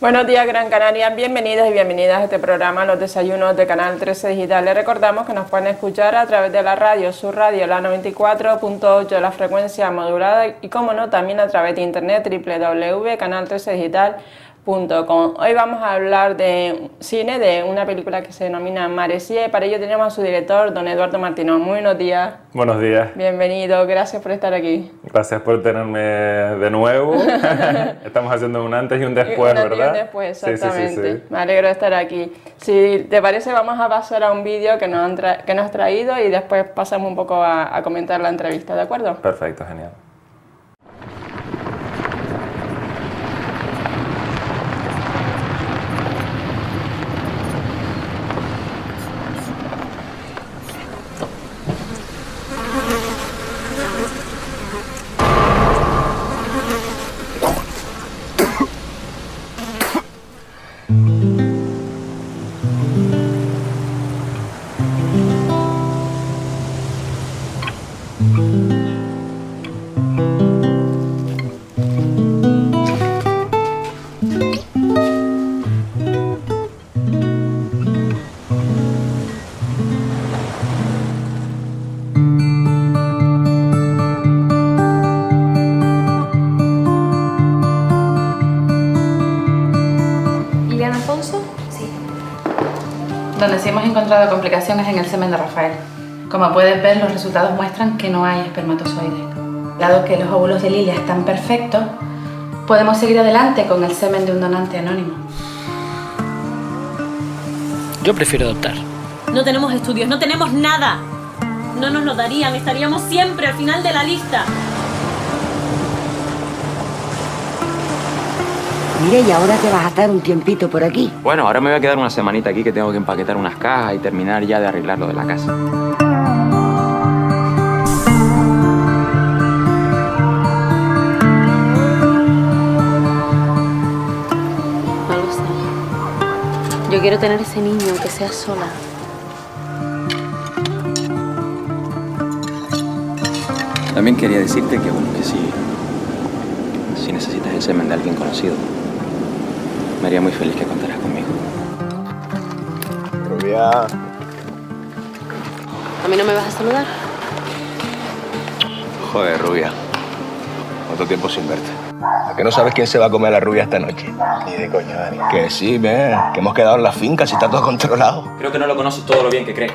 Buenos días, Gran Canaria. Bienvenidos y bienvenidas a este programa, Los Desayunos de Canal 13 Digital. Les recordamos que nos pueden escuchar a través de la radio, su radio, la 94.8 de la frecuencia modulada y, como no, también a través de internet, www.canal13digital.com. Hoy vamos a hablar de cine, de una película que se denomina Maresía, y para ello tenemos a su director, don Eduardo Martínez. Muy buenos días. Buenos días. Bienvenido, gracias por estar aquí. Gracias por tenerme de nuevo. Estamos haciendo un antes y un después, ¿verdad? Un antes y un después, exactamente. Sí. Me alegro de estar aquí. Si te parece, vamos a pasar a un vídeo que nos has traído y después pasamos un poco a comentar la entrevista, ¿de acuerdo? Perfecto, genial. Donde sí hemos encontrado complicaciones en el semen de Rafael. Como puedes ver, los resultados muestran que no hay espermatozoides. Dado que los óvulos de Lilia están perfectos, podemos seguir adelante con el semen de un donante anónimo. Yo prefiero adoptar. No tenemos estudios, no tenemos nada. No nos lo darían, estaríamos siempre al final de la lista. Mire, y ahora te vas a estar un tiempito por aquí. Bueno, ahora me voy a quedar una semanita aquí que tengo que empaquetar unas cajas y terminar ya de arreglar lo de la casa. No lo sé. Yo quiero tener ese niño, aunque sea sola. También quería decirte que, bueno, que si necesitas el semen de alguien conocido, me haría muy feliz que contaras conmigo. Rubia. ¿A mí no me vas a saludar? Joder, Rubia. Cuánto tiempo sin verte. ¿A que no sabes quién se va a comer a la rubia esta noche? Ni de coño, Dani. Que sí, ve. Que hemos quedado en la finca, si está todo controlado. Creo que no lo conoces todo lo bien que crees.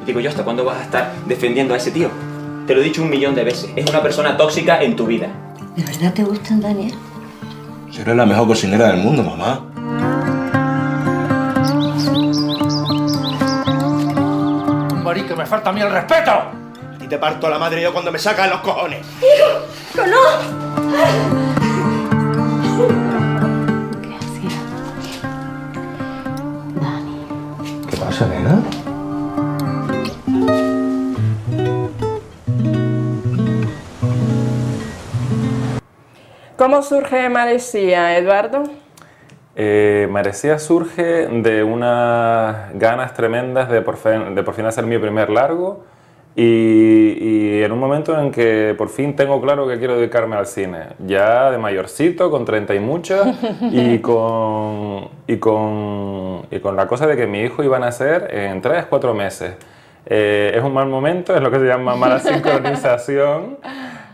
Y digo yo, ¿hasta cuándo vas a estar defendiendo a ese tío? Te lo he dicho 1.000.000 de veces. Es una persona tóxica en tu vida. ¿De verdad te gustan, Daniel? Si eres la mejor cocinera del mundo, mamá. Marico, me falta a mí el respeto. A ti te parto la madre yo cuando me sacan los cojones. ¡Pero no! ¿Qué hacía? Dani. ¿Qué pasa, nena? ¿Cómo surge Maresía, Eduardo? Maresía surge de unas ganas tremendas de por fin hacer mi primer largo y en un momento en que por fin tengo claro que quiero dedicarme al cine. Ya de mayorcito, con 30 y muchos, y con la cosa de que mi hijo iba a nacer en 3-4 meses. Es un mal momento, es lo que se llama mala sincronización.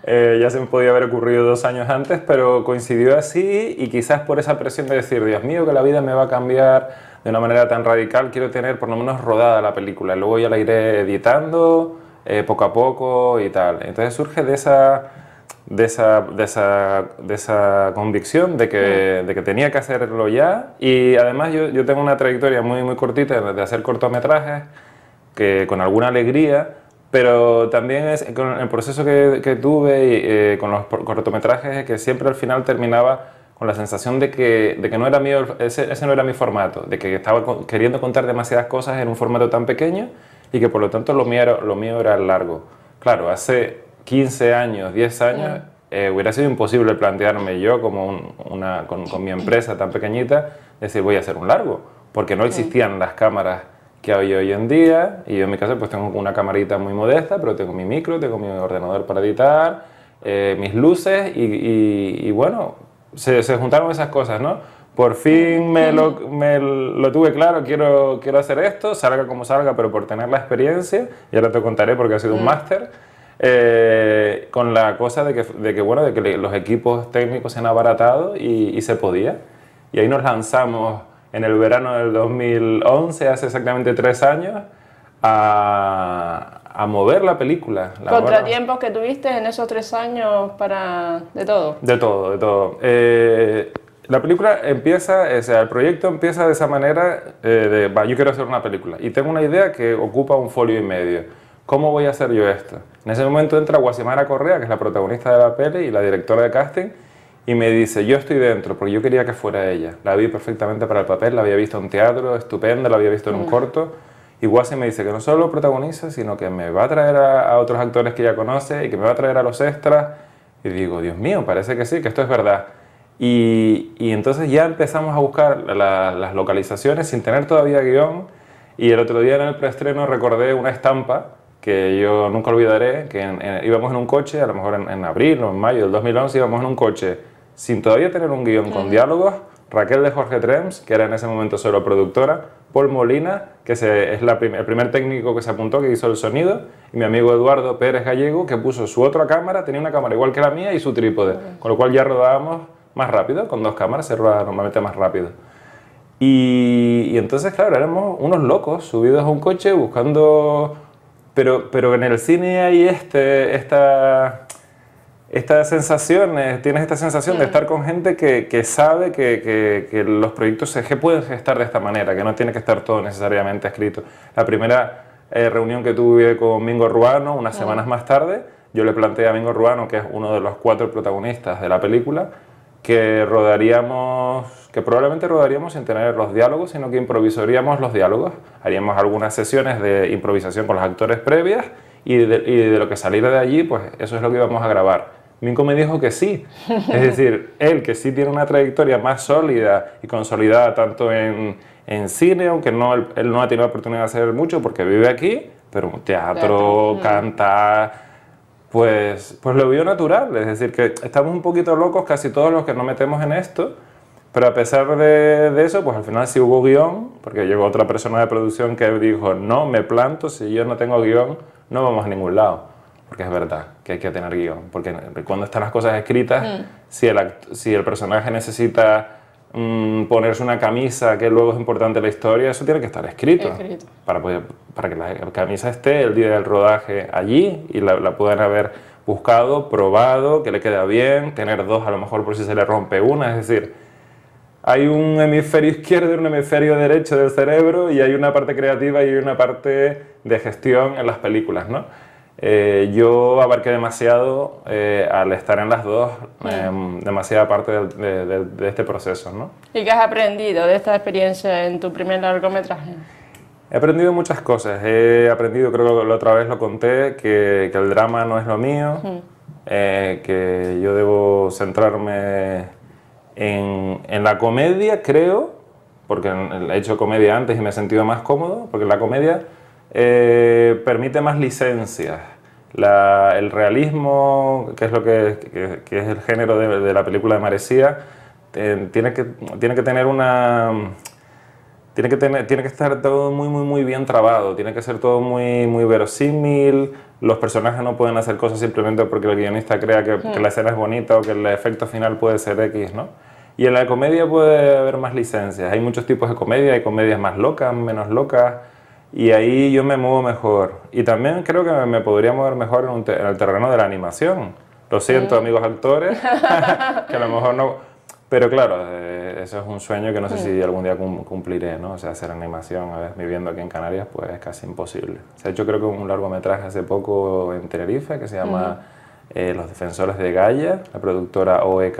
Ya se me podía haber ocurrido 2 años antes, pero coincidió así y quizás por esa presión de decir, Dios mío, que la vida me va a cambiar de una manera tan radical, quiero tener por lo menos rodada la película. Luego ya la iré editando poco a poco y tal. Entonces surge de esa convicción de que tenía que hacerlo ya, y además yo tengo una trayectoria muy cortita de hacer cortometrajes que con alguna alegría. Pero también es con el proceso que tuve con los cortometrajes, que siempre al final terminaba con la sensación de que no era mío, ese no era mi formato, de que estaba queriendo contar demasiadas cosas en un formato tan pequeño y que por lo tanto lo mío era largo. Claro, hace 15 años, 10 años, hubiera sido imposible plantearme yo como con mi empresa tan pequeñita, decir voy a hacer un largo, porque no existían las cámaras que hay hoy en día, y yo en mi caso pues tengo una camarita muy modesta, pero tengo mi micro, tengo mi ordenador para editar, mis luces y bueno, se juntaron esas cosas, ¿no? Por fin me lo tuve claro, quiero hacer esto, salga como salga, pero por tener la experiencia, y ahora te contaré porque ha sido un máster, con la cosa de que los equipos técnicos se han abaratado y se podía. Y ahí nos lanzamos en el verano del 2011, hace exactamente 3 años, a mover la película. ¿Contratiempos que tuviste en esos 3 años de todo? De todo, de todo. La película empieza, o sea, el proyecto empieza de esa manera, yo quiero hacer una película y tengo una idea que ocupa 1,5 folios. ¿Cómo voy a hacer yo esto? En ese momento entra Guasimara Correa, que es la protagonista de la peli y la directora de casting, y me dice, yo estoy dentro, porque yo quería que fuera ella. La vi perfectamente para el papel, la había visto en teatro, estupenda, la había visto en un corto. Y Guasi me dice que no solo protagoniza, sino que me va a traer a otros actores que ya conoce y que me va a traer a los extras. Y digo, Dios mío, parece que sí, que esto es verdad. Y entonces ya empezamos a buscar las localizaciones sin tener todavía guión. Y el otro día en el preestreno recordé una estampa que yo nunca olvidaré, que íbamos en un coche, a lo mejor en abril o en mayo del 2011, íbamos en un coche sin todavía tener un guión con diálogos. Raquel de Jorge Trems, que era en ese momento solo productora, Paul Molina, que es el primer técnico que se apuntó, que hizo el sonido, y mi amigo Eduardo Pérez Gallego, que puso su otra cámara, tenía una cámara igual que la mía y su trípode, con lo cual ya rodábamos más rápido, con 2 cámaras se rueda normalmente más rápido. Y entonces, claro, éramos unos locos subidos a un coche buscando... Pero en el cine hay estas sensaciones, tienes esta sensación de estar con gente que sabe que los proyectos se pueden gestar de esta manera, que no tiene que estar todo necesariamente escrito. La primera reunión que tuve con Mingo Ruano, unas semanas más tarde, yo le planteé a Mingo Ruano, que es uno de los 4 protagonistas de la película, que probablemente rodaríamos sin tener los diálogos, sino que improvisaríamos los diálogos. Haríamos algunas sesiones de improvisación con los actores previas y de lo que saliera de allí, pues eso es lo que íbamos a grabar. Minko me dijo que sí, es decir, él que sí tiene una trayectoria más sólida y consolidada tanto en cine, aunque él no ha tenido la oportunidad de hacer mucho porque vive aquí, pero teatro, canta, pues lo vio natural, es decir, que estamos un poquito locos casi todos los que nos metemos en esto, pero a pesar de eso, pues al final sí hubo guión, porque llegó otra persona de producción que dijo, no, me planto, si yo no tengo guión, no vamos a ningún lado. Porque es verdad que hay que tener guión, porque cuando están las cosas escritas, si el personaje necesita ponerse una camisa que luego es importante en la historia, eso tiene que estar escrito. Para que la camisa esté el día del rodaje allí y la puedan haber buscado, probado, que le queda bien, tener 2 a lo mejor por si se le rompe una, es decir, hay un hemisferio izquierdo y un hemisferio derecho del cerebro y hay una parte creativa y una parte de gestión en las películas, ¿no? Yo abarqué demasiado al estar en las 2, demasiada parte de este proceso, ¿no? ¿Y qué has aprendido de esta experiencia en tu primer largometraje? He aprendido muchas cosas. He aprendido, creo que la otra vez lo conté, que el drama no es lo mío, que yo debo centrarme en la comedia, creo, porque he hecho comedia antes y me he sentido más cómodo, porque la comedia permite más licencias. El realismo, que es lo que es el género de la película de Maresía, tiene que tener tiene que estar todo muy bien trabado, tiene que ser todo muy verosímil, los personajes no pueden hacer cosas simplemente porque el guionista crea que la escena es bonita o que el efecto final puede ser X, ¿no? Y en la comedia puede haber más licencias, hay muchos tipos de comedia, hay comedias más locas, menos locas, y ahí yo me muevo mejor. Y también creo que me podría mover mejor en el terreno de la animación. Lo siento, amigos actores, que a lo mejor no... Pero claro, eso es un sueño que no sé si algún día cumpliré, ¿no? O sea, hacer animación, a ver, viviendo aquí en Canarias, pues es casi imposible. Se ha hecho creo que un largometraje hace poco en Tenerife que se llama Los Defensores de Gaia, la productora OEK,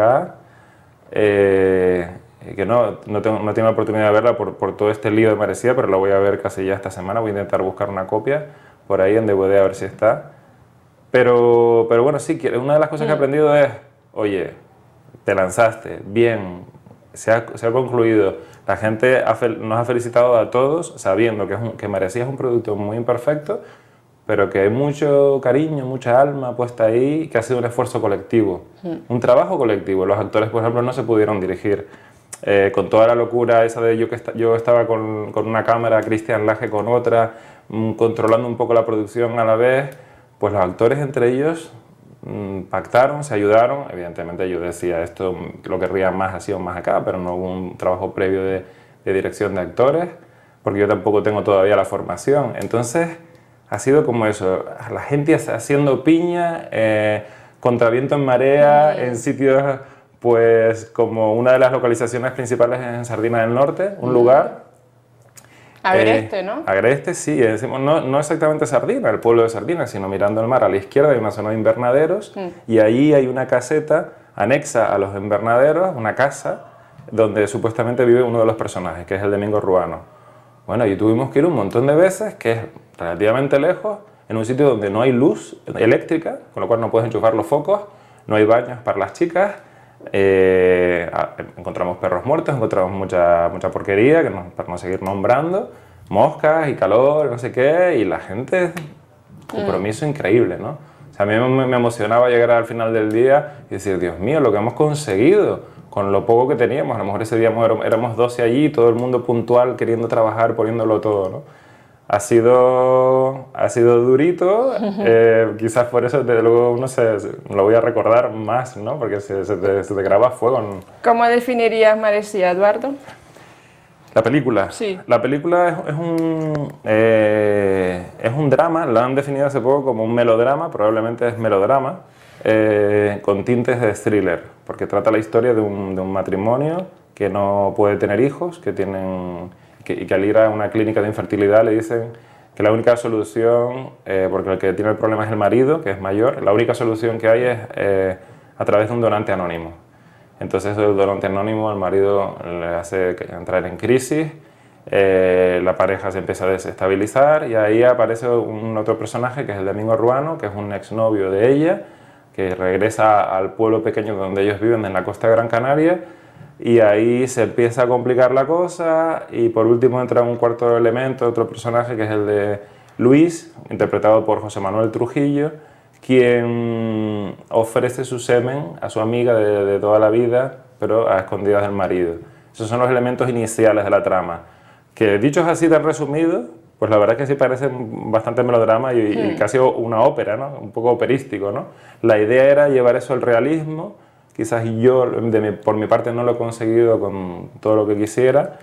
que no tengo la oportunidad de verla por todo este lío de Maresía, pero la voy a ver casi ya esta semana, voy a intentar buscar una copia por ahí en DVD a ver si está. Pero bueno, sí, una de las cosas que he aprendido es, oye, te lanzaste, bien, se ha concluido. La gente nos ha felicitado a todos sabiendo que Maresía es un producto muy imperfecto, pero que hay mucho cariño, mucha alma puesta ahí, que ha sido un esfuerzo colectivo, un trabajo colectivo. Los actores, por ejemplo, no se pudieron dirigir con toda la locura esa de yo estaba con una cámara, Cristian Laje con otra, controlando un poco la producción a la vez, pues los actores entre ellos pactaron, se ayudaron. Evidentemente yo decía esto lo querría más así o más acá, pero no hubo un trabajo previo de dirección de actores, porque yo tampoco tengo todavía la formación. Entonces ha sido como eso, la gente haciendo piña, contra viento en marea, en sitios pues como una de las localizaciones principales es en Sardina del Norte, un lugar. Agreste, ¿no? Agreste, sí, decimos, no exactamente Sardina, el pueblo de Sardina, sino mirando el mar a la izquierda hay una zona de invernaderos y ahí hay una caseta anexa a los invernaderos, una casa donde supuestamente vive uno de los personajes, que es el Domingo Ruano. Bueno, y tuvimos que ir un montón de veces, que es relativamente lejos, en un sitio donde no hay luz eléctrica, con lo cual no puedes enchufar los focos, no hay baños para las chicas, encontramos perros muertos, encontramos mucha porquería, para no seguir nombrando, moscas y calor, no sé qué, y la gente, compromiso increíble, ¿no? O sea, a mí me emocionaba llegar al final del día y decir, Dios mío, lo que hemos conseguido con lo poco que teníamos. A lo mejor ese día éramos 12 allí, todo el mundo puntual, queriendo trabajar, poniéndolo todo, ¿no? Ha sido durito, quizás por eso luego uno lo voy a recordar más, ¿no? Porque se te graba a fuego. ¿Cómo definirías Maresía, Eduardo? La película. Sí. La película es un drama, la han definido hace poco como un melodrama, probablemente es melodrama, con tintes de thriller, porque trata la historia de un matrimonio que no puede tener hijos, y que al ir a una clínica de infertilidad le dicen que la única solución, porque el que tiene el problema es el marido, que es mayor, la única solución que hay es a través de un donante anónimo. Entonces el donante anónimo al marido le hace entrar en crisis, la pareja se empieza a desestabilizar y ahí aparece un otro personaje que es el Domingo Ruano, que es un exnovio de ella, que regresa al pueblo pequeño donde ellos viven en la costa de Gran Canaria. Y ahí se empieza a complicar la cosa y por último entra un cuarto elemento, otro personaje que es el de Luis, interpretado por José Manuel Trujillo, quien ofrece su semen a su amiga de toda la vida, pero a escondidas del marido. Esos son los elementos iniciales de la trama, que dichos así tan resumidos, pues la verdad es que sí parecen bastante melodrama y casi una ópera, ¿no? Un poco operístico, ¿no? La idea era llevar eso al realismo. Quizás yo, por mi parte, no lo he conseguido con todo lo que quisiera,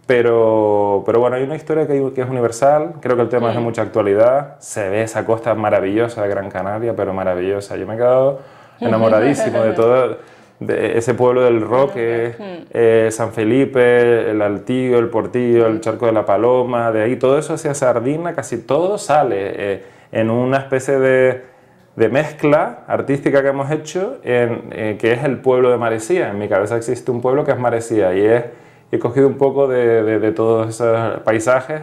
pero bueno, hay una historia que es universal, creo que el tema es de mucha actualidad, se ve esa costa maravillosa de Gran Canaria, pero maravillosa. Yo me he quedado enamoradísimo de todo, de ese pueblo del Roque, San Felipe, el Altillo, el Portillo, el Charco de la Paloma, de ahí todo eso hacia Sardina, casi todo sale en una especie de mezcla artística que hemos hecho, que es el pueblo de Maresía. En mi cabeza existe un pueblo que es Maresía y he cogido un poco de todos esos paisajes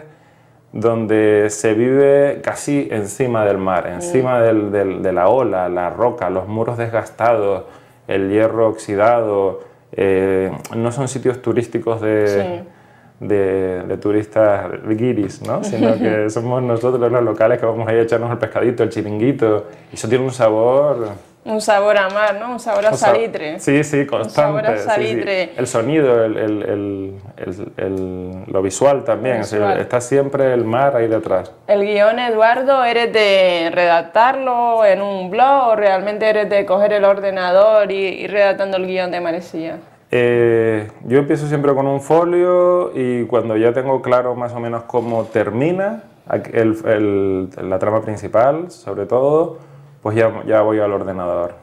donde se vive casi encima del mar, encima de la ola, la roca, los muros desgastados, el hierro oxidado. No son sitios turísticos de turistas guiris, ¿no? Sino que somos nosotros los locales que vamos ahí a echarnos el pescadito, el chiringuito, y eso tiene un sabor... Un sabor a mar, ¿no? Un sabor a salitre. Sí, constante. Un sabor a salitre. Sí. El sonido, lo visual también, visual. Está siempre el mar ahí detrás. ¿El guión, Eduardo, eres de redactarlo en un blog o realmente eres de coger el ordenador y ir redactando el guión de Maresía? Yo empiezo siempre con un folio y cuando ya tengo claro más o menos cómo termina la trama principal, sobre todo, pues ya voy al ordenador.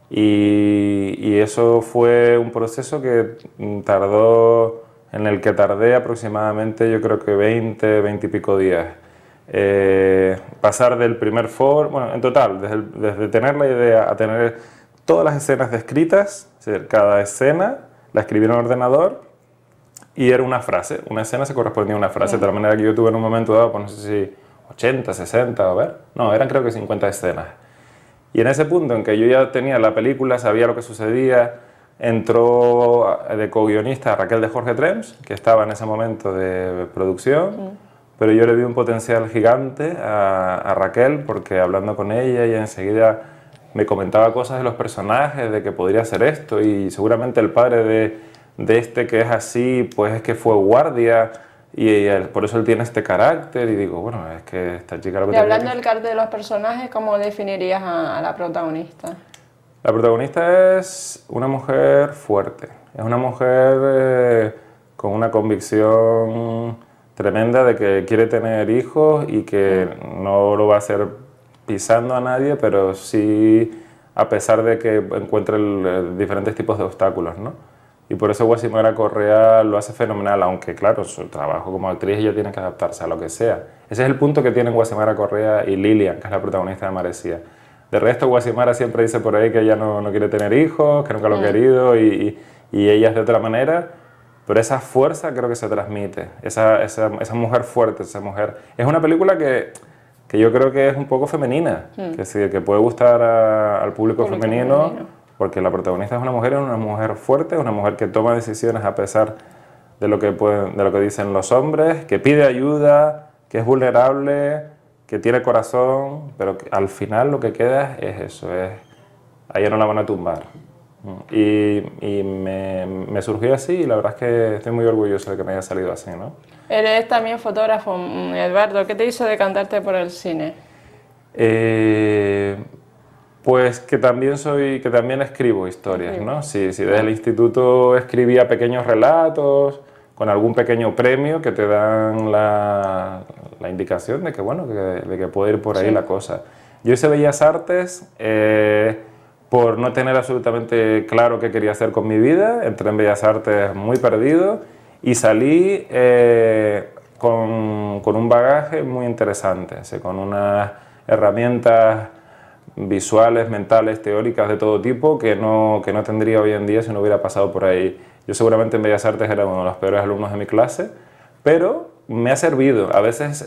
Y eso fue un proceso que en el que tardé aproximadamente, yo creo que 20 y pico días. Pasar del primer folio, bueno, en total, desde tener la idea a tener todas las escenas descritas, es decir, cada escena la escribí en el ordenador y era una frase, una escena se correspondía a una frase, de tal manera que yo tuve en un momento dado, pues no sé si 80, 60, a ver, no, eran creo que 50 escenas. Y en ese punto en que yo ya tenía la película, sabía lo que sucedía, entró de co-guionista Raquel de Jorge Trems, que estaba en ese momento de producción, pero yo le vi un potencial gigante a Raquel, porque hablando con ella enseguida me comentaba cosas de los personajes, de que podría hacer esto, y seguramente el padre de este que es así, pues es que fue guardia y por eso él tiene este carácter, y digo, bueno, es que esta chica... Y hablando del carácter de los personajes, ¿cómo definirías a la protagonista? La protagonista es una mujer fuerte, es una mujer con una convicción tremenda de que quiere tener hijos y que no lo va a hacer pisando a nadie, pero sí a pesar de que encuentre diferentes tipos de obstáculos, ¿no? Y por eso Guasimara Correa lo hace fenomenal, aunque claro, su trabajo como actriz ella tiene que adaptarse a lo que sea. Ese es el punto que tienen Guasimara Correa y Lilian, que es la protagonista de Maresía. De resto, Guasimara siempre dice por ahí que ella no quiere tener hijos, que nunca lo ha querido y ella es de otra manera, pero esa fuerza creo que se transmite, esa mujer fuerte, esa mujer... Es una película que yo creo que es un poco femenina, que sí, que puede gustar al público femenino, porque la protagonista es una mujer fuerte, una mujer que toma decisiones a pesar de lo que dicen los hombres, que pide ayuda, que es vulnerable, que tiene corazón, pero que al final lo que queda es eso, a ella no la van a tumbar. Y me surgió así y la verdad es que estoy muy orgulloso de que me haya salido así, ¿no? Eres también fotógrafo, Eduardo. ¿Qué te hizo decantarte por el cine? Pues que también escribo historias, ¿no? Sí, desde el instituto escribía pequeños relatos con algún pequeño premio que te dan la indicación de que, bueno, de que puede ir por ahí la cosa. Yo hice Bellas Artes por no tener absolutamente claro qué quería hacer con mi vida. Entré en Bellas Artes muy perdido y salí con un bagaje muy interesante, con unas herramientas visuales, mentales, teóricas de todo tipo que no tendría hoy en día si no hubiera pasado por ahí. Yo seguramente en Bellas Artes era uno de los peores alumnos de mi clase, pero me ha servido. A veces,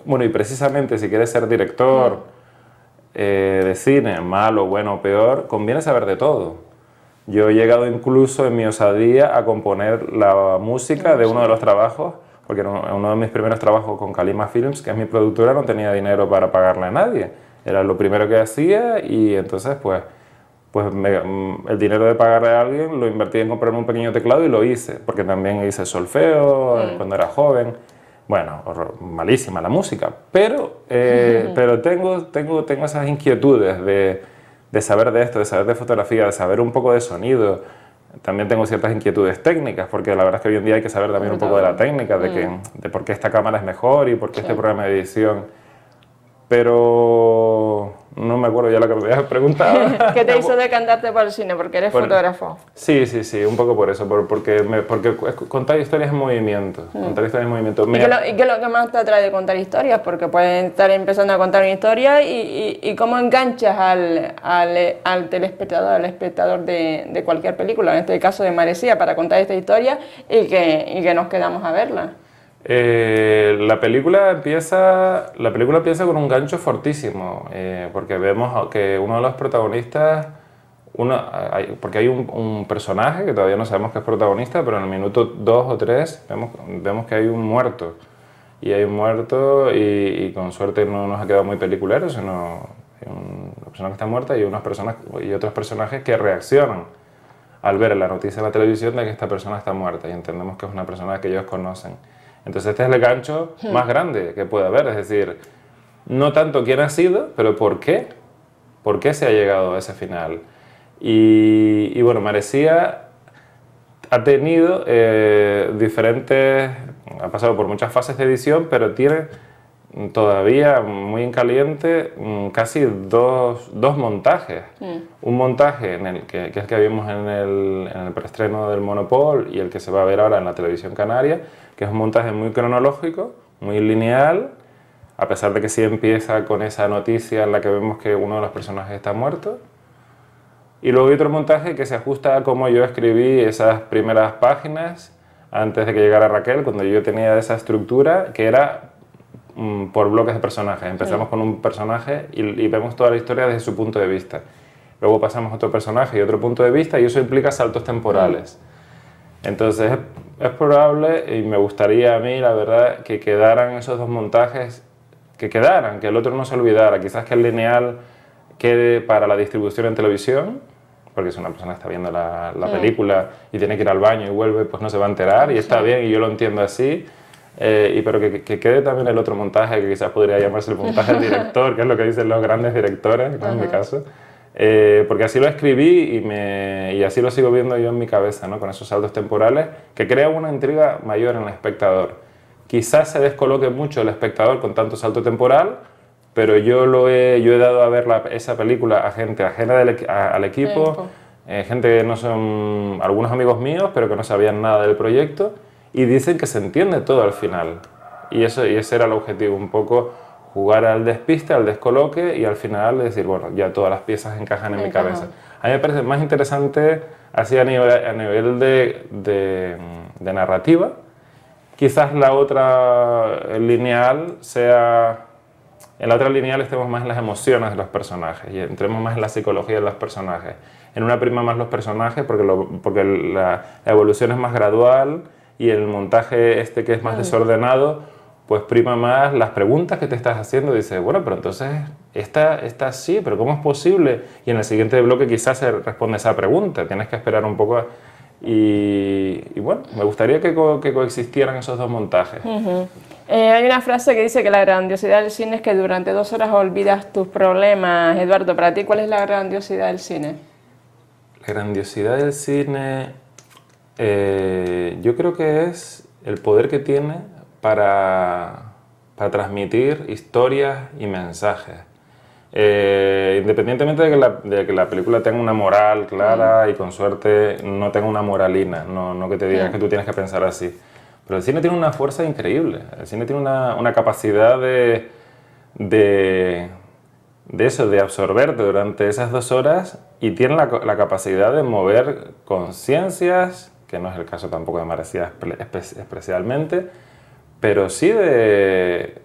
bueno, y precisamente si quieres ser director de cine, malo, bueno o peor, conviene saber de todo. Yo he llegado incluso en mi osadía a componer la música de uno de los trabajos, porque en uno de mis primeros trabajos con Kalima Films, que es mi productora, no tenía dinero para pagarle a nadie. Era lo primero que hacía y entonces pues el dinero de pagarle a alguien lo invertí en comprarme un pequeño teclado y lo hice, porque también hice solfeo cuando era joven. Bueno, malísima la música, pero tengo esas inquietudes de saber de esto, de saber de fotografía, de saber un poco de sonido. También tengo ciertas inquietudes técnicas, porque la verdad es que hoy en día hay que saber también un poco de la técnica, de por qué esta cámara es mejor y por qué este programa de edición. Pero no me acuerdo ya lo que me habías preguntado. ¿Qué te hizo decantarte por el cine? Porque eres fotógrafo. Sí, un poco por eso, porque contar historias en movimiento. Contar historias en movimiento. ¿Y qué es lo que más te atrae de contar historias? Porque puedes estar empezando a contar una historia y cómo enganchas al telespectador, al espectador de cualquier película, en este caso de Maresía, para contar esta historia y que nos quedamos a verla. La película empieza con un gancho fortísimo, porque vemos que uno de los protagonistas, porque hay un personaje que todavía no sabemos que es protagonista, pero en el minuto 2 o 3 vemos que hay un muerto. Y hay un muerto y con suerte no nos ha quedado muy peliculero, sino una persona que está muerta y otros personajes que reaccionan al ver la noticia en la televisión de que esta persona está muerta y entendemos que es una persona que ellos conocen. Entonces este es el gancho más grande que puede haber, es decir, no tanto quién ha sido, pero por qué se ha llegado a ese final. Y bueno, Maresía ha tenido ha pasado por muchas fases de edición, pero tiene todavía muy en caliente casi dos montajes. Un montaje que es el que vimos en el preestreno del Monopol y el que se va a ver ahora en la televisión canaria, que es un montaje muy cronológico, muy lineal, a pesar de que sí empieza con esa noticia en la que vemos que uno de los personajes está muerto. Y luego hay otro montaje que se ajusta a cómo yo escribí esas primeras páginas antes de que llegara Raquel, cuando yo tenía esa estructura que era por bloques de personajes. Empezamos con un personaje y vemos toda la historia desde su punto de vista. Luego pasamos a otro personaje y otro punto de vista y eso implica saltos temporales. Entonces es probable y me gustaría a mí, la verdad, que quedaran esos dos montajes, que el otro no se olvidara, quizás que el lineal quede para la distribución en televisión porque si una persona está viendo la película y tiene que ir al baño y vuelve, pues no se va a enterar y está bien y yo lo entiendo así. Pero que quede también el otro montaje, que quizás podría llamarse el montaje del director, que es lo que dicen los grandes directores, ¿no? En mi caso. Porque así lo escribí y así lo sigo viendo yo en mi cabeza, ¿no? Con esos saltos temporales que crea una intriga mayor en el espectador. Quizás se descoloque mucho el espectador con tanto salto temporal, pero yo he dado a ver esa película a gente ajena al equipo, gente que no son algunos amigos míos, pero que no sabían nada del proyecto, y dicen que se entiende todo al final. Y ese era el objetivo, un poco jugar al despiste, al descoloque, y al final decir, bueno, ya todas las piezas encajan en mi cabeza. A mí me parece más interesante así a nivel de narrativa. Quizás la otra lineal sea... En la otra lineal estemos más en las emociones de los personajes y entremos más en la psicología de los personajes. En una prima más los personajes porque la evolución es más gradual y el montaje que es más desordenado, pues prima más las preguntas que te estás haciendo. Dices, bueno, pero entonces esta sí, pero ¿cómo es posible? Y en el siguiente bloque quizás se responde esa pregunta. Tienes que esperar un poco y bueno, me gustaría que coexistieran esos dos montajes. Hay una frase que dice que la grandiosidad del cine es que durante 2 horas olvidas tus problemas. Eduardo, para ti, ¿cuál es la grandiosidad del cine? La grandiosidad del cine, yo creo que es el poder que tiene para transmitir historias y mensajes. Independientemente de que la película tenga una moral clara y con suerte no tenga una moralina, no que te digas que tú tienes que pensar así. Pero el cine tiene una fuerza increíble, el cine tiene una capacidad de absorberte durante esas 2 horas y tiene la capacidad de mover conciencias, que no es el caso tampoco de Merecida especialmente, pero sí de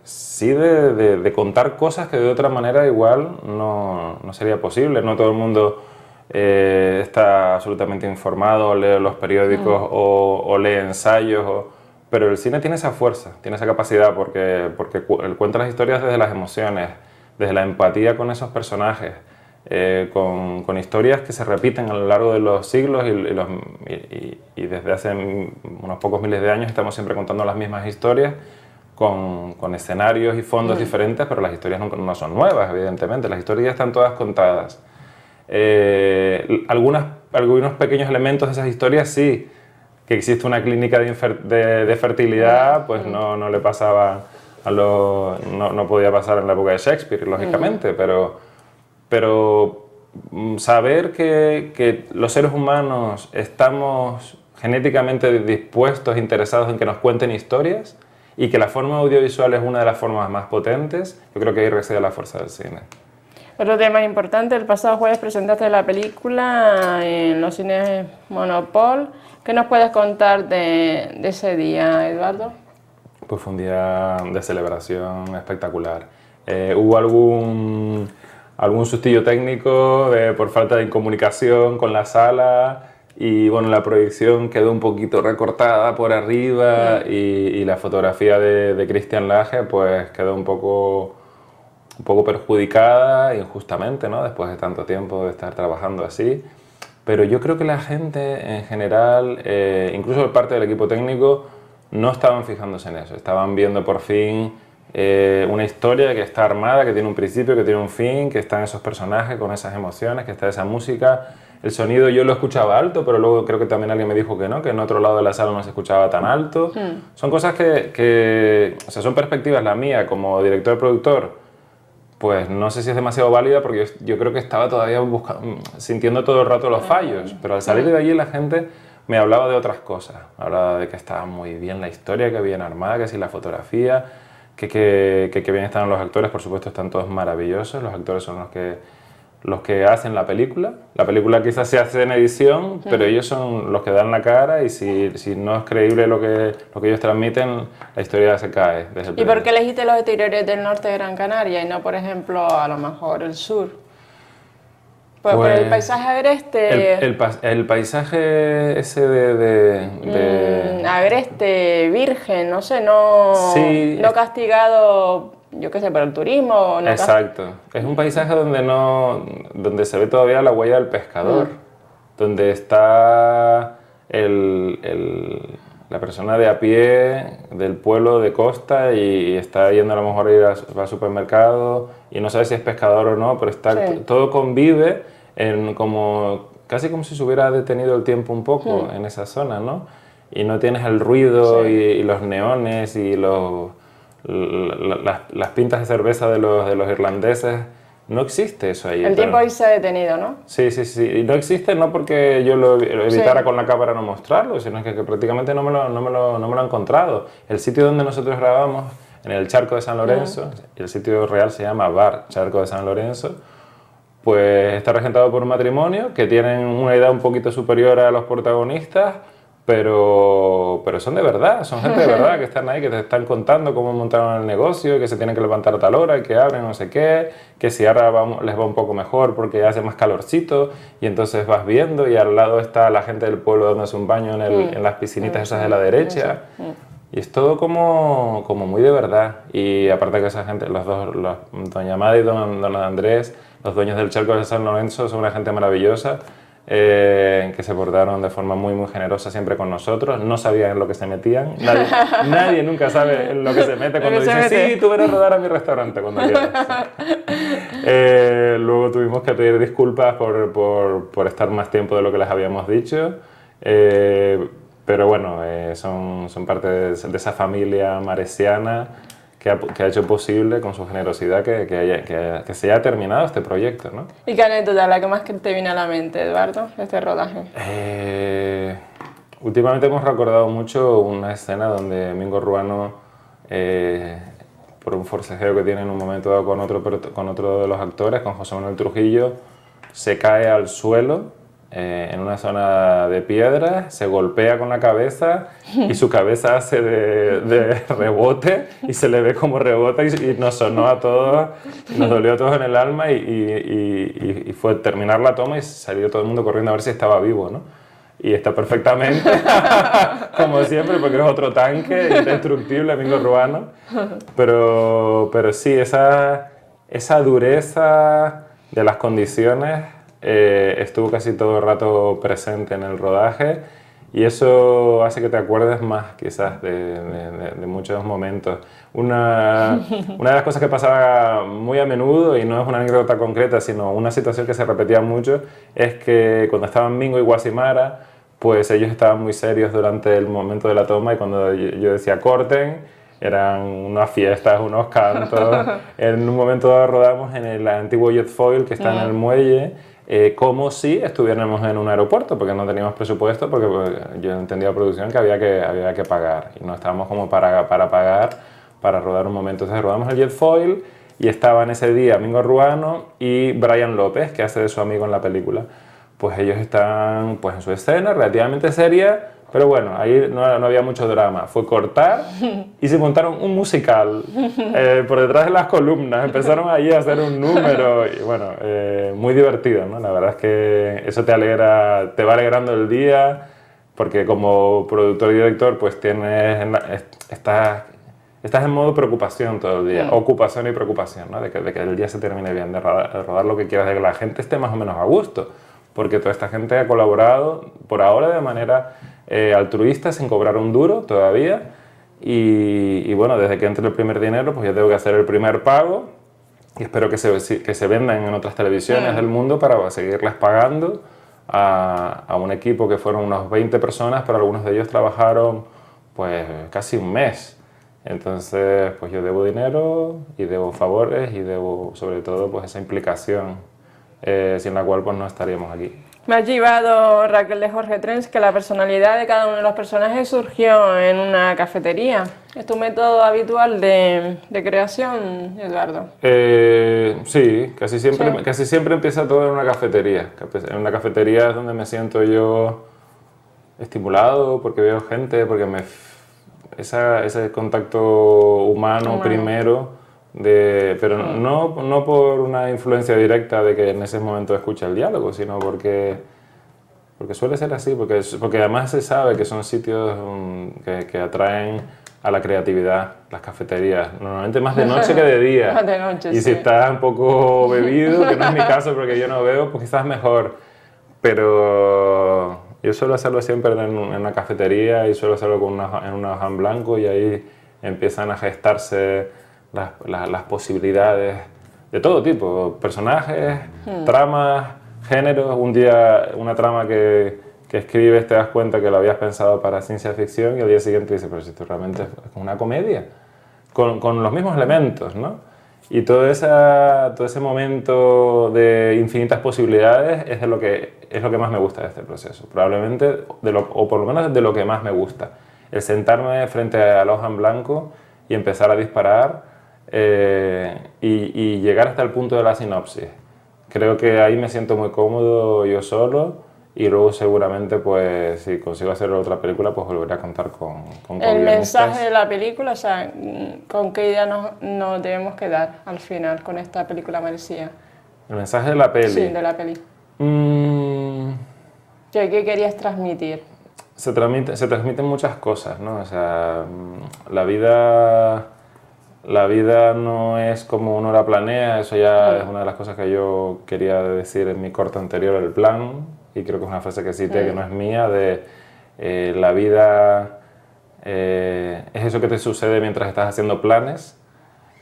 contar cosas que de otra manera igual no sería posible. No todo el mundo está absolutamente informado, o lee los periódicos o lee ensayos, pero el cine tiene esa fuerza, tiene esa capacidad porque cuenta las historias desde las emociones, desde la empatía con esos personajes, con historias que se repiten a lo largo de los siglos y desde hace unos pocos miles de años estamos siempre contando las mismas historias con escenarios y fondos diferentes, pero las historias no son nuevas, evidentemente, las historias ya están todas contadas. Algunos pequeños elementos de esas historias sí, que existe una clínica de fertilidad, pues no le pasaba no podía pasar en la época de Shakespeare, lógicamente, pero saber que los seres humanos estamos genéticamente dispuestos, interesados en que nos cuenten historias y que la forma audiovisual es una de las formas más potentes, yo creo que ahí reside la fuerza del cine. Otro tema importante, el pasado jueves presentaste la película en los cines Monopol. ¿Qué nos puedes contar de ese día, Eduardo? Pues fue un día de celebración espectacular. Hubo algún sustillo técnico por falta de comunicación con la sala y bueno, la proyección quedó un poquito recortada por arriba y la fotografía de Christian Lage pues quedó un poco perjudicada injustamente, ¿no? Después de tanto tiempo de estar trabajando así. Pero yo creo que la gente en general, incluso parte del equipo técnico, no estaban fijándose en eso. Estaban viendo por fin una historia que está armada, que tiene un principio, que tiene un fin, que están esos personajes con esas emociones, que está esa música. El sonido yo lo escuchaba alto, pero luego creo que también alguien me dijo que en otro lado de la sala no se escuchaba tan alto. Son cosas o sea, son perspectivas la mía como director-productor. Pues no sé si es demasiado válida porque yo creo que estaba todavía sintiendo todo el rato los fallos, pero al salir de allí la gente me hablaba de otras cosas, hablaba de que estaba muy bien la historia, que bien armada, que sí la fotografía, que bien estaban los actores, por supuesto están todos maravillosos, los actores son los que hacen la película quizás se hace en edición, pero ellos son los que dan la cara y si no es creíble lo que ellos transmiten, la historia se cae. ¿Y por qué elegiste los exteriores del norte de Gran Canaria y no, por ejemplo, a lo mejor el sur? Pues por el paisaje agreste... El paisaje ese agreste, virgen, no sé, no castigado, yo qué sé, por el turismo. Exacto. Es un paisaje donde se ve todavía la huella del pescador. donde está la persona de a pie del pueblo de costa y está yendo a lo mejor a ir al supermercado y no sabe si es pescador o no, pero todo convive casi como si se hubiera detenido el tiempo un poco en esa zona, ¿no? Y no tienes el ruido y los neones y las pintas de cerveza de los irlandeses. No existe eso ahí. El tiempo ahí se ha detenido, ¿no? Sí. Y no existe no porque yo lo evitara con la cámara no mostrarlo, sino que prácticamente no me lo he encontrado. El sitio donde nosotros grabamos, en el Charco de San Lorenzo, y el sitio real se llama Bar Charco de San Lorenzo, pues está regentado por un matrimonio que tienen una edad un poquito superior a los protagonistas, pero son de verdad, son gente de verdad que están ahí, que te están contando cómo montaron el negocio, que se tienen que levantar a tal hora, que abren no sé qué, que si ahora les va un poco mejor porque hace más calorcito, y entonces vas viendo y al lado está la gente del pueblo dándose un baño en las piscinitas esas de la derecha. Y es todo como muy de verdad. Y aparte que esa gente, doña Amada y don Andrés, los dueños del Charco de San Lorenzo, son una gente maravillosa, que se portaron de forma muy generosa siempre con nosotros. No sabían en lo que se metían. Nadie nunca sabe en lo que se mete cuando dice, sí, tú ven a rodar a mi restaurante cuando quieras. Luego tuvimos que pedir disculpas por estar más tiempo de lo que les habíamos dicho. Pero bueno, son parte de esa familia maresiana que ha hecho posible con su generosidad que se haya terminado este proyecto, ¿no? ¿Y qué anécdota la que más te viene a la mente, Eduardo, de este rodaje? Últimamente hemos recordado mucho una escena donde Mingo Ruano, por un forcejeo que tiene en un momento dado con otro de los actores, con José Manuel Trujillo, se cae al suelo en una zona de piedras, se golpea con la cabeza y su cabeza hace de rebote y se le ve como rebota y nos sonó a todos, nos dolió a todos en el alma y fue terminar la toma y salió todo el mundo corriendo a ver si estaba vivo, ¿no? Y está perfectamente, como siempre, porque es otro tanque indestructible, Mingo Ruano. Pero sí, esa dureza de las condiciones estuvo casi todo el rato presente en el rodaje y eso hace que te acuerdes más quizás de muchos momentos. Una de las cosas que pasaba muy a menudo, y no es una anécdota concreta, sino una situación que se repetía mucho, es que cuando estaban Mingo y Guasimara, pues ellos estaban muy serios durante el momento de la toma y cuando yo decía corten, eran unas fiestas, unos cantos. En un momento dado rodamos en el antiguo Jetfoil que está en el muelle, como si estuviéramos en un aeropuerto, porque no teníamos presupuesto, porque yo entendía la producción que había que pagar y no estábamos como para pagar para rodar un momento. Entonces rodamos el Jetfoil y estaban ese día Mingo Ruano y Brian López, que hace de su amigo en la película. Pues ellos están pues en su escena relativamente seria, pero bueno, ahí no había mucho drama. Fue cortar y se montaron un musical por detrás de las columnas. Empezaron allí a hacer un número y bueno, muy divertido, ¿no? La verdad es que eso te va alegrando el día, porque como productor y director pues estás en modo preocupación todo el día, ocupación y preocupación, ¿no? de que el día se termine bien, de rodar lo que quieras, de que la gente esté más o menos a gusto, porque toda esta gente ha colaborado por ahora de manera altruista, sin cobrar un duro todavía, y bueno, desde que entre el primer dinero pues yo tengo que hacer el primer pago y espero que se vendan en otras televisiones del mundo para seguirles pagando a un equipo que fueron unos 20 personas, pero algunos de ellos trabajaron pues casi un mes. Entonces pues yo debo dinero y debo favores y debo sobre todo pues esa implicación sin la cual pues no estaríamos aquí. Me has llevado, Raquel de Jorge Trens, que la personalidad de cada uno de los personajes surgió en una cafetería. ¿Es tu método habitual de creación, Eduardo? Sí, casi siempre empieza todo en una cafetería. En una cafetería es donde me siento yo estimulado, porque veo gente, porque ese contacto humano primero, pero no por una influencia directa de que en ese momento escucha el diálogo, sino porque suele ser así, porque además se sabe que son sitios que atraen a la creatividad, las cafeterías, normalmente más de noche que de día. Más de noche, y si estás un poco bebido, que no es mi caso porque yo no bebo, pues quizás mejor. pero yo suelo hacerlo siempre en una cafetería y suelo hacerlo en una hoja en blanco y ahí empiezan a gestarse las posibilidades de todo tipo, personajes, tramas, géneros. Un día una trama que escribes te das cuenta que lo habías pensado para ciencia ficción y al día siguiente dices, pero si esto realmente es una comedia, con los mismos elementos, ¿no? Y todo ese momento de infinitas posibilidades es lo que más me gusta de este proceso, probablemente, o por lo menos de lo que más me gusta. El sentarme frente a la hoja en blanco y empezar a disparar y llegar hasta el punto de la sinopsis. Creo que ahí me siento muy cómodo yo solo y luego seguramente, pues, si consigo hacer otra película, pues volveré a contar con el mensaje de la película, o sea, ¿con qué idea nos debemos quedar al final con esta película Maresía? El mensaje de la peli. Sí, de la peli. ¿Qué querías transmitir? Se transmiten muchas cosas, ¿no? O sea, la vida no es como uno la planea, eso ya es una de las cosas que yo quería decir en mi corto anterior, el plan, y creo que es una frase que cité que no es mía, de la vida es eso que te sucede mientras estás haciendo planes.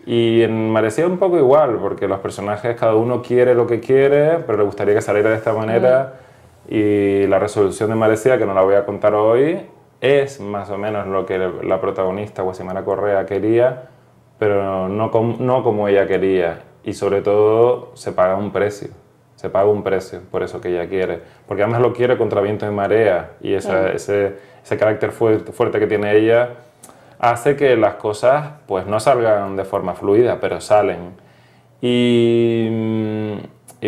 Y en Maresía un poco igual, porque los personajes, cada uno quiere lo que quiere, pero le gustaría que saliera de esta manera. Y la resolución de Maresía, que no la voy a contar hoy, es más o menos lo que la protagonista, Guasimara Correa, quería, pero no como ella quería. Y sobre todo se paga un precio. Se paga un precio por eso que ella quiere. Porque además lo quiere contra viento y marea. Y ese carácter fuerte que tiene ella hace que las cosas pues no salgan de forma fluida, pero salen. Y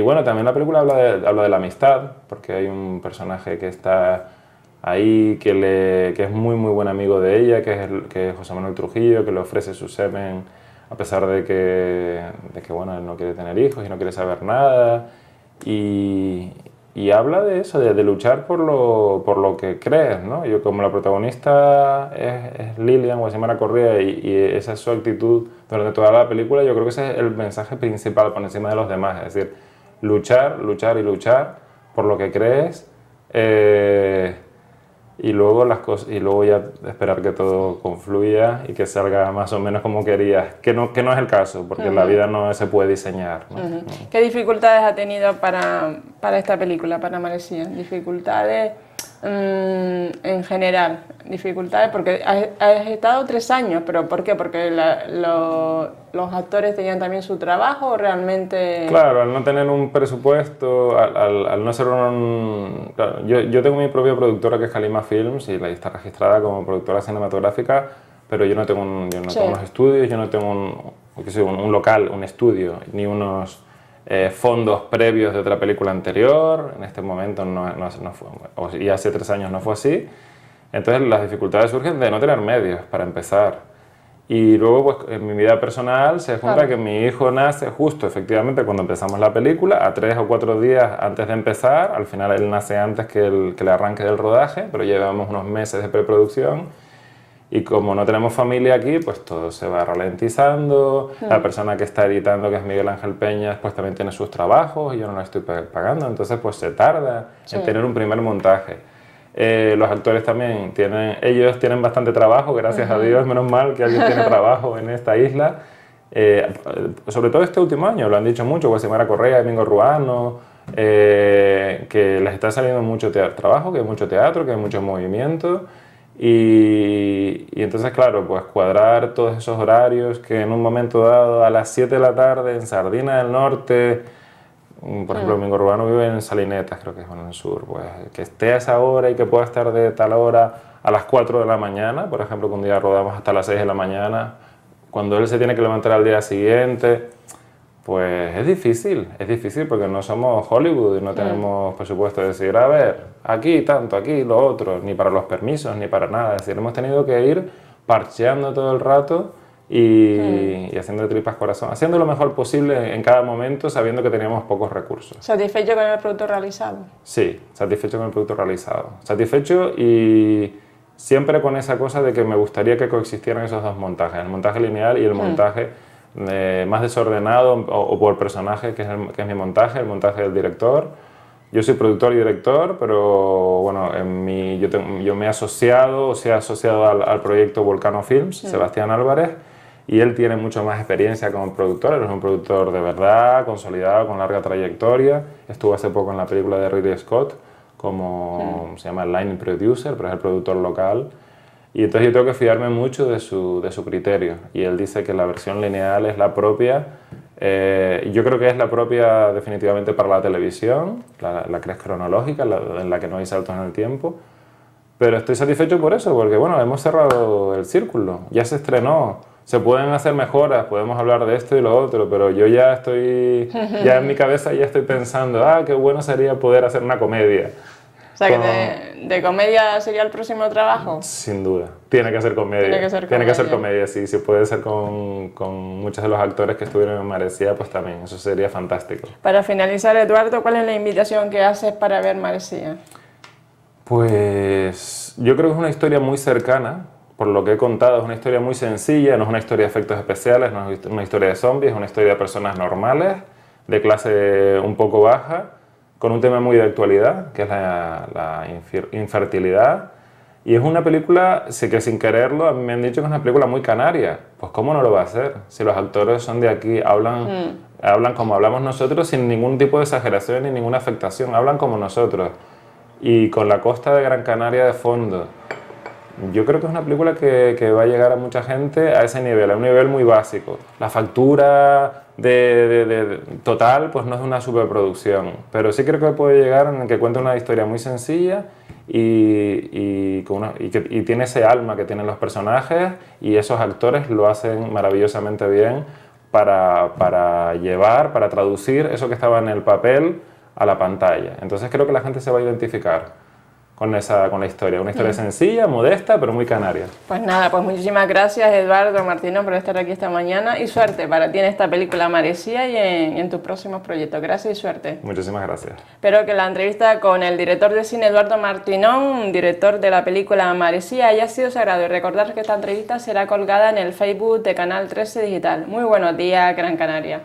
bueno, también la película habla de la amistad, porque hay un personaje que está ahí, que es muy buen amigo de ella, que es José Manuel Trujillo, que le ofrece su semen a pesar de que bueno, él no quiere tener hijos y no quiere saber nada. Y habla de eso, de luchar por lo que crees, ¿no? Yo, como la protagonista es Lilian Guasimara Correa y esa es su actitud durante toda la película, yo creo que ese es el mensaje principal por encima de los demás, es decir, luchar por lo que crees y luego ya esperar que todo confluya y que salga más o menos como querías, que no es el caso, porque la vida no se puede diseñar, ¿no? ¿Qué dificultades ha tenido para esta película, para Maresía? Dificultades en general, dificultades, porque has estado 3 años, pero ¿por qué? Porque los actores tenían también su trabajo, ¿o realmente...? Claro, al no tener un presupuesto, al no ser claro, yo tengo mi propia productora que es Calima Films y la está registrada como productora cinematográfica, pero yo no tengo unos estudios, yo no tengo un local, un estudio, ni unos fondos previos de otra película anterior. En este momento no fue, y hace 3 años no fue así. Entonces las dificultades surgen de no tener medios para empezar. Y luego, pues, en mi vida personal se junta que mi hijo nace justo, efectivamente, cuando empezamos la película, a 3 o 4 días antes de empezar. Al final él nace antes que el arranque del rodaje, pero llevamos unos meses de preproducción. Y como no tenemos familia aquí, pues todo se va ralentizando. La persona que está editando, que es Miguel Ángel Peñas, pues también tiene sus trabajos y yo no la estoy pagando. Entonces, pues se tarda en tener un primer montaje. Los actores también ellos tienen bastante trabajo, gracias a Dios, menos mal que alguien tiene trabajo en esta isla. Sobre todo este último año, lo han dicho mucho, Guasimara Correa, Domingo Ruano, que les está saliendo mucho trabajo, que hay mucho teatro, que hay mucho movimiento. Y entonces, claro, pues cuadrar todos esos horarios que en un momento dado a las 7 de la tarde en Sardina del Norte, por ejemplo, Domingo Urbano vive en Salinetas, creo que es en el sur, pues que esté a esa hora y que pueda estar de tal hora a las 4 de la mañana, por ejemplo, que un día rodamos hasta las 6 de la mañana, cuando él se tiene que levantar al día siguiente, pues es difícil porque no somos Hollywood y no tenemos presupuesto de decir, a ver, aquí tanto, aquí lo otro, ni para los permisos, ni para nada. Es decir, hemos tenido que ir parcheando todo el rato y haciendo de tripas corazón, haciendo lo mejor posible en cada momento, sabiendo que teníamos pocos recursos. ¿Satisfecho con el producto realizado? Sí, satisfecho con el producto realizado. Satisfecho y siempre con esa cosa de que me gustaría que coexistieran esos dos montajes, el montaje lineal y el montaje más desordenado o por personaje, que es mi montaje, el montaje del director, Yo soy productor y director, pero bueno, yo me he asociado, o se ha asociado al proyecto Volcano Films, Sebastián Álvarez, y él tiene mucho más experiencia como productor. Él es un productor de verdad, consolidado, con larga trayectoria. Estuvo hace poco en la película de Ridley Scott como, se llama Line Producer, pero es el productor local. Y entonces yo tengo que fiarme mucho de su criterio. Y él dice que la versión lineal es la propia. Yo creo que es la propia definitivamente para la televisión, la que es cronológica, en la que no hay saltos en el tiempo. Pero estoy satisfecho por eso, porque bueno, hemos cerrado el círculo. Ya se estrenó. Se pueden hacer mejoras, podemos hablar de esto y lo otro, pero yo ya estoy, ya en mi cabeza ya estoy pensando, qué bueno sería poder hacer una comedia. O sea, que de comedia sería el próximo trabajo. Sin duda, tiene que ser comedia. Tiene que ser comedia, sí. Si puede ser con muchos de los actores que estuvieron en Marecía, pues también, eso sería fantástico. Para finalizar, Eduardo, ¿cuál es la invitación que haces para ver Marecía? Pues yo creo que es una historia muy cercana. Por lo que he contado, es una historia muy sencilla, no es una historia de efectos especiales, no es una historia de zombies, es una historia de personas normales, de clase un poco baja, con un tema muy de actualidad, que es la infertilidad. Y es una película que sin quererlo, a mí me han dicho que es una película muy canaria. Pues ¿cómo no lo va a ser? Si los actores son de aquí, hablan como hablamos nosotros, sin ningún tipo de exageración ni ninguna afectación, hablan como nosotros. Y con la costa de Gran Canaria de fondo. Yo creo que es una película que va a llegar a mucha gente a ese nivel, a un nivel muy básico. La factura total pues no es una superproducción, pero sí creo que puede llegar en el que cuenta una historia muy sencilla y tiene ese alma que tienen los personajes, y esos actores lo hacen maravillosamente bien para traducir eso que estaba en el papel a la pantalla. Entonces creo que la gente se va a identificar con la historia. Una historia sencilla, modesta, pero muy canaria. Pues nada, pues muchísimas gracias, Eduardo Martinón, por estar aquí esta mañana, y suerte para ti en esta película Marecía y en tus próximos proyectos. Gracias y suerte. Muchísimas gracias. Espero que la entrevista con el director de cine Eduardo Martinón, director de la película Marecía, haya sido sagrado, y recordar que esta entrevista será colgada en el Facebook de Canal 13 Digital. Muy buenos días, Gran Canaria.